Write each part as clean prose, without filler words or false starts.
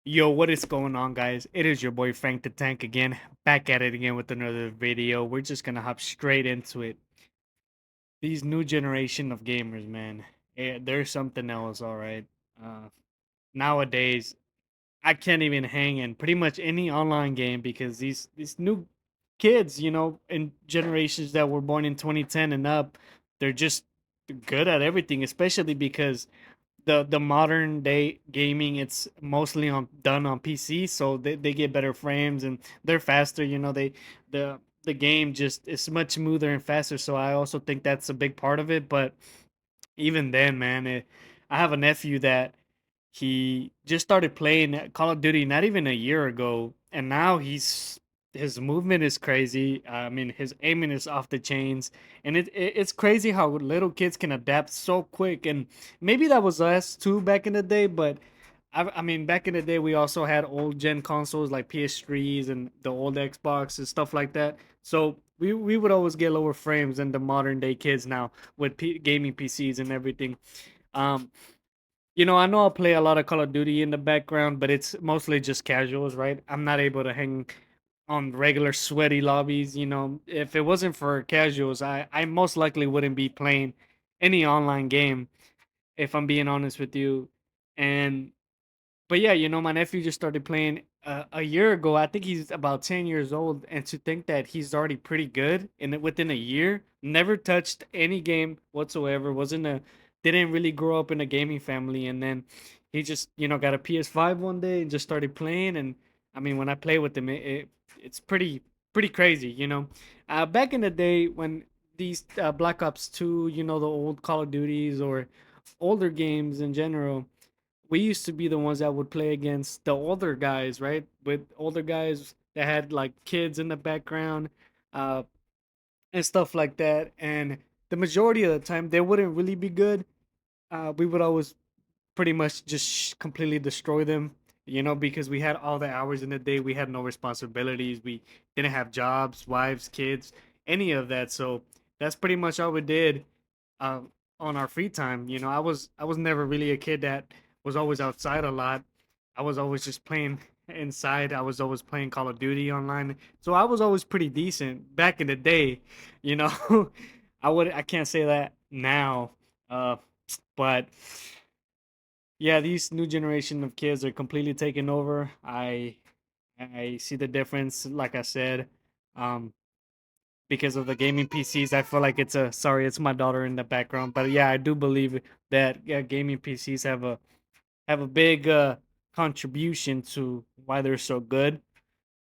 Yo, what is going on, guys? It is your boy Frank the Tank again, back at it again with another video. We're just gonna hop straight into it. These new generation of gamers, man, there's something else, all right. Uh, Nowadays, I can't even hang in pretty much any online game because these new kids, in generations that were born in 2010 and up, they're just good at everything, especially because the modern day gaming, it's mostly on done on PC, so they get better frames and they're faster. The the game just is much smoother and faster. So I also think that's a big part of it. But even then, man, I have a nephew that he just started playing Call of Duty not even a year ago, and now his movement is crazy. I mean, his aiming is off the chains, and it's crazy how little kids can adapt so quick. And maybe that was us too back in the day, but I mean, back in the day, we also had old gen consoles like PS3s and the old Xbox and stuff like that. So we would always get lower frames than the modern day kids now with gaming PCs and everything. Um, I know I'll play a lot of Call of Duty in the background, but it's mostly just casuals, right? I'm not able to hang on regular sweaty lobbies. If it wasn't for casuals, I most likely wouldn't be playing any online game, if I'm being honest with you. And but yeah, my nephew just started playing a year ago. I think he's about 10 years old, and to think that he's already pretty good within a year, never touched any game whatsoever, wasn't a didn't really grow up in a gaming family, and then he just got a PS5 one day and just started playing. And I mean, when I play with him, it's pretty crazy. Back in the day when these Black Ops 2, the old Call of Duties or older games in general, we used to be the ones that would play against the older guys, right? With older guys that had like kids in the background, uh, and stuff like that. And the majority of the time, they wouldn't really be good. We would always pretty much just completely destroy them, because we had all the hours in the day. We had no responsibilities. We didn't have jobs, wives, kids, any of that. So that's pretty much all we did uh, on our free time. I was never really a kid that was always outside a lot. I was always just playing inside. I was always playing Call of Duty online. So I was always pretty decent back in the day. You know, I can't say that now. Uh, but yeah, these new generation of kids are completely taking over. I see the difference. Like I said, um, because of the gaming PCs. I feel like it's my daughter in the background, but yeah, I do believe that, yeah, gaming PCs have a big contribution to why they're so good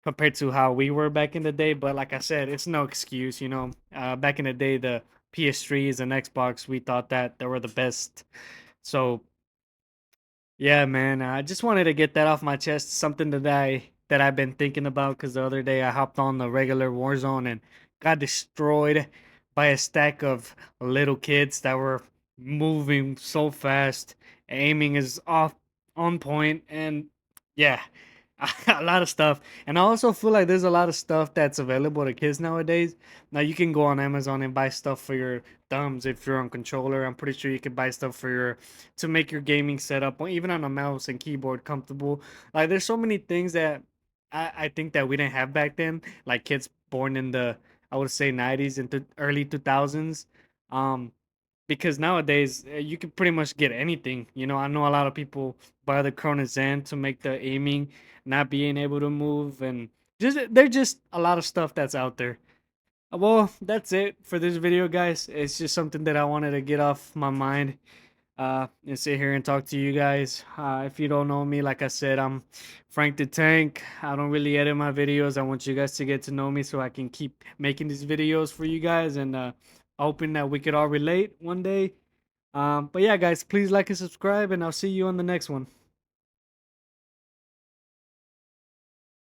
compared to how we were back in the day. But like I said, it's no excuse. Back in the day, the PS3s and Xbox, we thought that they were the best. So yeah, man, I just wanted to get that off my chest. Something that I've been thinking about, because the other day I hopped on the regular Warzone and got destroyed by a stack of little kids that were moving so fast. Aiming is off on point, and yeah, a lot of stuff. And I also feel like there's a lot of stuff that's available to kids nowadays. Now you can go on Amazon and buy stuff for your thumbs if you're on controller. I'm pretty sure you can buy stuff for your to make your gaming setup, or even on a mouse and keyboard, comfortable. Like there's so many things that I think that we didn't have back then. Like kids born in the, I would say, 90s and early 2000s. Um, because nowadays you can pretty much get anything. I know a lot of people buy the Chrono Zen to make the aiming, not being able to move, and just there's just a lot of stuff that's out there. Well, that's it for this video, guys. It's just something that I wanted to get off my mind, and sit here and talk to you guys. If you don't know me, like I said, I'm Frank the Tank. I don't really edit my videos. I want you guys to get to know me so I can keep making these videos for you guys, and hoping that we could all relate one day. But yeah, guys, please like and subscribe, and I'll see you on the next one.